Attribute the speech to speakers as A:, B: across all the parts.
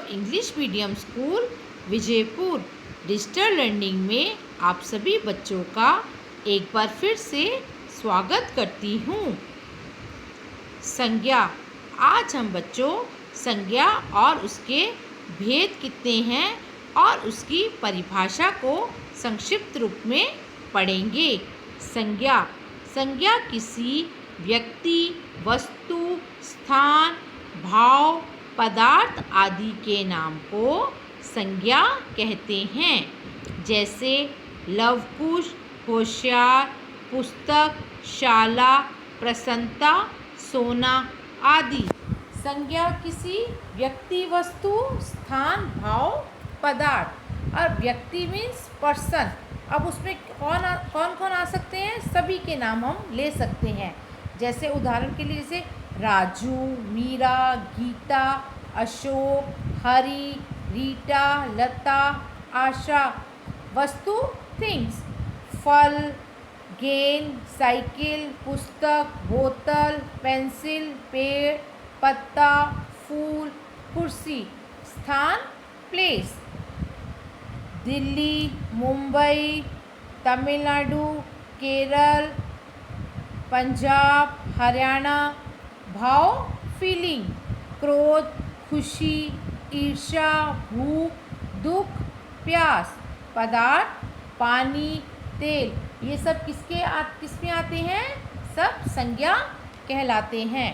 A: English medium school Vijaypur digital learning में आप सभी बच्चों का एक बार फिर से स्वागत करती हूँ। संज्ञा। आज हम बच्चों संज्ञा और उसके भेद कितने हैं और उसकी परिभाषा को संक्षिप्त रूप में पढ़ेंगे। संज्ञा। संज्ञा किसी व्यक्ति, वस्तु, स्थान, भाव, पदार्थ आदि के नाम को संज्ञा कहते हैं। जैसे लवकुश, होशियार, पुस्तक, शाला, प्रसन्नता, सोना आदि। संज्ञा किसी व्यक्ति, वस्तु, स्थान, भाव, पदार्थ। और व्यक्ति मीन्स पर्सन। अब उसमें कौन कौन आ सकते हैं? सभी के नाम हम ले सकते हैं। जैसे उदाहरण के लिए जैसे राजू, मीरा, गीता, अशोक, हरि, रीटा, लता, आशा। वस्तु थिंग्स, फल, गेंद, साइकिल, पुस्तक, बोतल, पेंसिल, पेड़, पत्ता, फूल, कुर्सी। स्थान प्लेस, दिल्ली, मुंबई, तमिलनाडु, केरल, पंजाब, हरियाणा। भाव फीलिंग, क्रोध, खुशी, ईर्ष्या, भूख, दुख, प्यास। पदार्थ पानी, तेल। ये सब किसमें आते हैं? सब संज्ञा कहलाते हैं।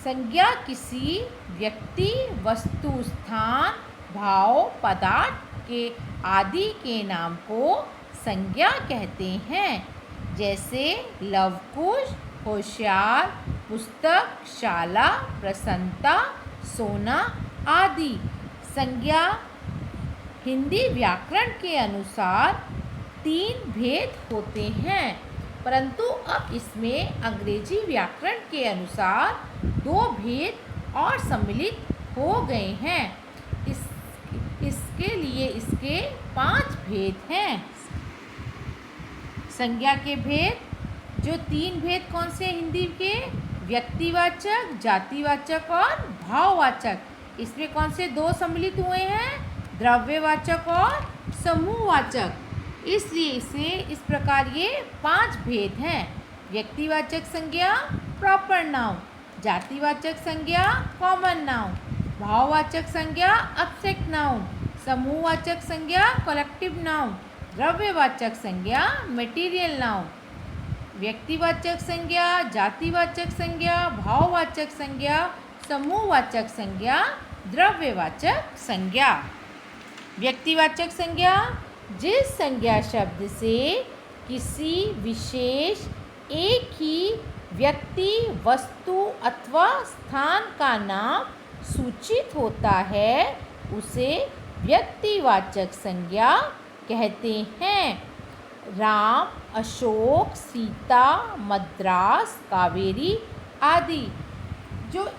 A: संज्ञा किसी व्यक्ति, वस्तु, स्थान, भाव, पदार्थ के आदि के नाम को संज्ञा कहते हैं। जैसे लवकुश, होशियार, पुस्तक, शाला, प्रसन्नता, सोना आदि। संज्ञा हिंदी व्याकरण के अनुसार 3 भेद होते हैं, परंतु अब इसमें अंग्रेजी व्याकरण के अनुसार 2 भेद और सम्मिलित हो गए हैं। इसके लिए इसके 5 भेद हैं। संज्ञा के भेद। जो 3 भेद कौन से हिंदी के? व्यक्तिवाचक, जातिवाचक और भाववाचक। इसमें कौन से 2 सम्मिलित हुए हैं? द्रव्यवाचक और समूहवाचक। इसलिए इसे इस प्रकार ये 5 भेद हैं। व्यक्तिवाचक संज्ञा प्रॉपर नाउन, जातिवाचक संज्ञा कॉमन नाउन, भाववाचक संज्ञा एब्स्ट्रैक्ट नाउन, समूहवाचक संज्ञा कलेक्टिव नाउन, द्रव्यवाचक संज्ञा मटेरियल नाउन। व्यक्तिवाचक संज्ञा, जातिवाचक संज्ञा, भाववाचक संज्ञा, समूहवाचक संज्ञा, द्रव्यवाचक संज्ञा। व्यक्तिवाचक संज्ञा जिस संज्ञा शब्द से किसी विशेष एक ही व्यक्ति, वस्तु अथवा स्थान का नाम सूचित होता है उसे व्यक्तिवाचक संज्ञा कहते हैं। राम, अशोक, सीता, मद्रास, कावेरी आदि।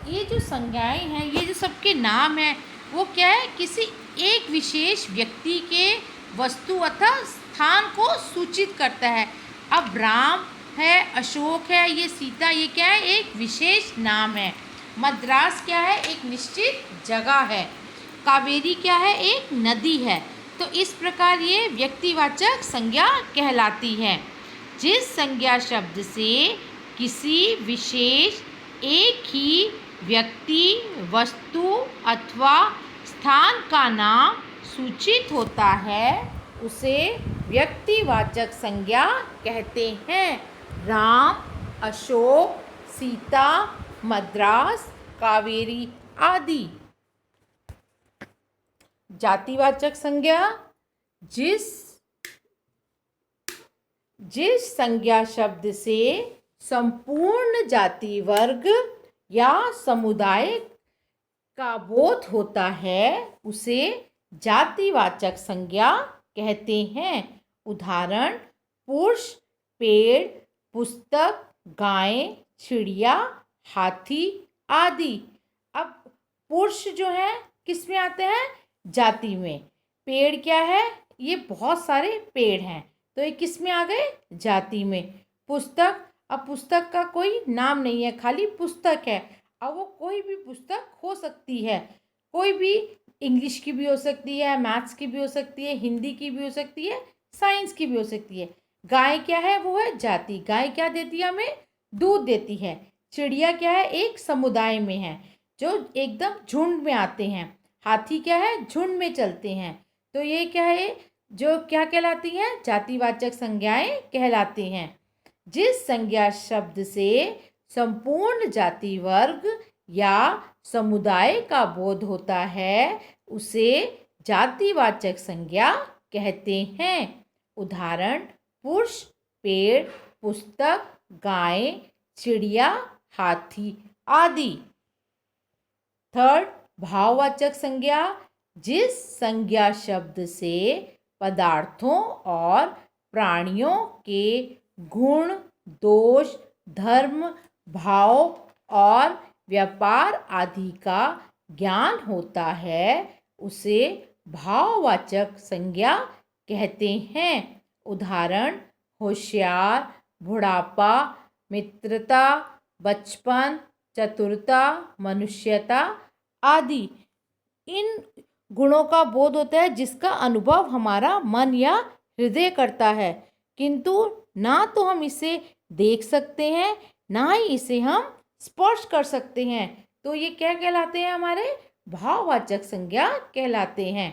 A: ये जो संज्ञाएं हैं, ये जो सबके नाम हैं, वो क्या है? किसी एक विशेष व्यक्ति के, वस्तु अथवा स्थान को सूचित करता है। अब राम है, अशोक है, ये सीता, ये क्या है? एक विशेष नाम है। मद्रास क्या है? एक निश्चित जगह है। कावेरी क्या है? एक नदी है। तो इस प्रकार ये व्यक्तिवाचक संज्ञा कहलाती है। जिस संज्ञा शब्द से किसी विशेष एक ही व्यक्ति, वस्तु अथवा स्थान का नाम सूचित होता है उसे व्यक्तिवाचक संज्ञा कहते हैं। राम, अशोक, सीता, मद्रास, कावेरी आदि। जातिवाचक संज्ञा जिस संज्ञा शब्द से संपूर्ण जाति, वर्ग या समुदाय का बोध होता है उसे जातिवाचक संज्ञा कहते हैं। उदाहरण पुरुष, पेड़, पुस्तक, गाय, चिड़िया, हाथी आदि। अब पुरुष जो है किस में आते हैं? जाति में। पेड़ क्या है? ये बहुत सारे पेड़ हैं, तो ये किस में आ गए? जाति में। पुस्तक, अब पुस्तक का कोई नाम नहीं है, खाली पुस्तक है। अब वो कोई भी पुस्तक हो सकती है, कोई भी इंग्लिश की भी हो सकती है, मैथ्स की भी हो सकती है, हिंदी की भी हो सकती है, साइंस की भी हो सकती है। गाय क्या है? वो है जाति। गाय क्या देती है हमें? दूध देती है। चिड़िया क्या है? एक समुदाय में है, जो एकदम झुंड में आते हैं। हाथी क्या है? झुंड में चलते हैं। तो ये क्या है? जो क्या कहलाती हैं? जातिवाचक संज्ञाएं कहलाती हैं। जिस संज्ञा शब्द से संपूर्ण जाति वर्ग या समुदाय का बोध होता है, उसे जातिवाचक संज्ञा कहते हैं। उदाहरण: पुरुष, पेड़, पुस्तक, गाय, चिड़िया, हाथी आदि। थर्ड, भाववाचक संज्ञा: जिस संज्ञा शब्द से पदार्थों और प्राणियों के गुण, दोष, धर्म, भाव और व्यापार आदि का ज्ञान होता है, उसे भाववाचक संज्ञा कहते हैं। उदाहरण: होशियार, बुढ़ापा, मित्रता, बचपन, चतुरता, मनुष्यता आदि। इन गुणों का बोध होता है जिसका अनुभव हमारा मन या हृदय करता है, किंतु ना तो हम इसे देख सकते हैं, ना ही इसे हम स्पर्श कर सकते हैं। तो ये क्या कहलाते हैं? हमारे भाववाचक संज्ञा कहलाते हैं।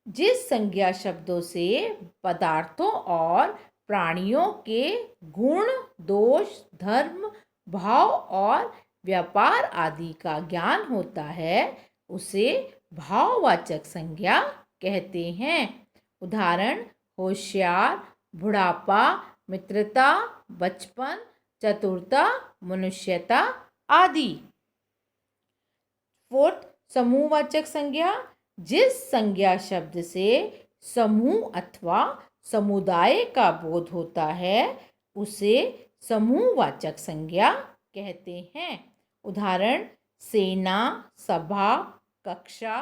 A: जिस संज्ञा शब्दों से पदार्थों और प्राणियों के गुण, दोष, धर्म, भाव और व्यापार आदि का ज्ञान होता है, उसे भाववाचक संज्ञा कहते हैं। उदाहरण: होशियार, बुढ़ापा, मित्रता, बचपन, चतुरता, मनुष्यता आदि। फोर्थ, समूहवाचक संज्ञा: जिस संज्ञा शब्द से समूह अथवा समुदाय का बोध होता है, उसे समूहवाचक संज्ञा कहते हैं। उदाहरण: सेना, सभा, कक्षा,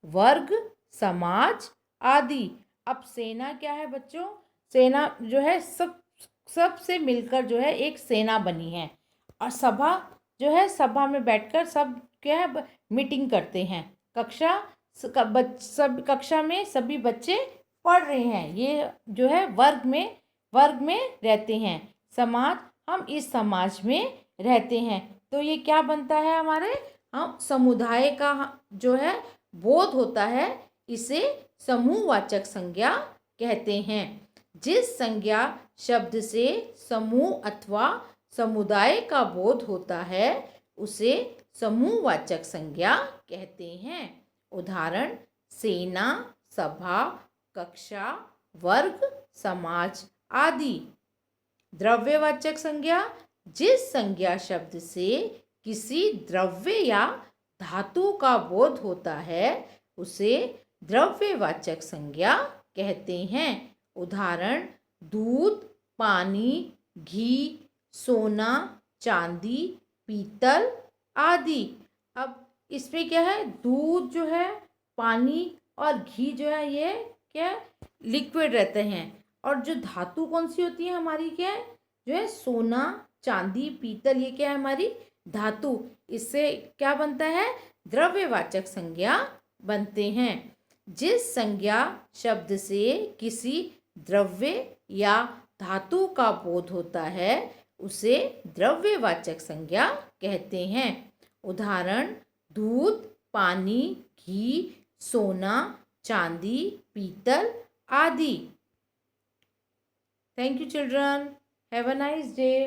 A: वर्ग, समाज आदि। अब सेना क्या है बच्चों? सेना जो है सब से मिलकर जो है एक सेना बनी है। और सभा जो है, सभा में बैठकर सब क्या है? मीटिंग करते हैं। कक्षा, सब कक्षा में सभी बच्चे पढ़ रहे हैं, ये जो है वर्ग में रहते हैं। समाज, हम इस समाज में रहते हैं। तो ये क्या बनता है? हमारे हम समुदाय का जो है बोध होता है, इसे समूहवाचक संज्ञा कहते हैं। जिस संज्ञा शब्द से समूह अथवा समुदाय का बोध होता है, उसे समूहवाचक संज्ञा कहते हैं। उदाहरण: सेना, सभा, कक्षा, वर्ग, समाज आदि। द्रव्यवाचक संज्ञा: जिस संज्ञा शब्द से किसी द्रव्य या धातु का बोध होता है, उसे द्रव्यवाचक संज्ञा कहते हैं। उदाहरण: दूध, पानी, घी, सोना, चांदी, पीतल आदि। अब इसमें क्या है? दूध जो है, पानी और घी जो है, ये क्या लिक्विड रहते हैं। और जो धातु कौन सी होती है हमारी? क्या है? जो है सोना, चांदी, पीतल, ये क्या है? हमारी धातु। इससे क्या बनता है? द्रव्यवाचक संज्ञा बनते हैं। जिस संज्ञा शब्द से किसी द्रव्य या धातु का बोध होता है, उसे द्रव्यवाचक संज्ञा कहते हैं। उदाहरण: दूध, पानी, घी, सोना, चांदी, पीतल आदि। Thank you, children. Have a nice day.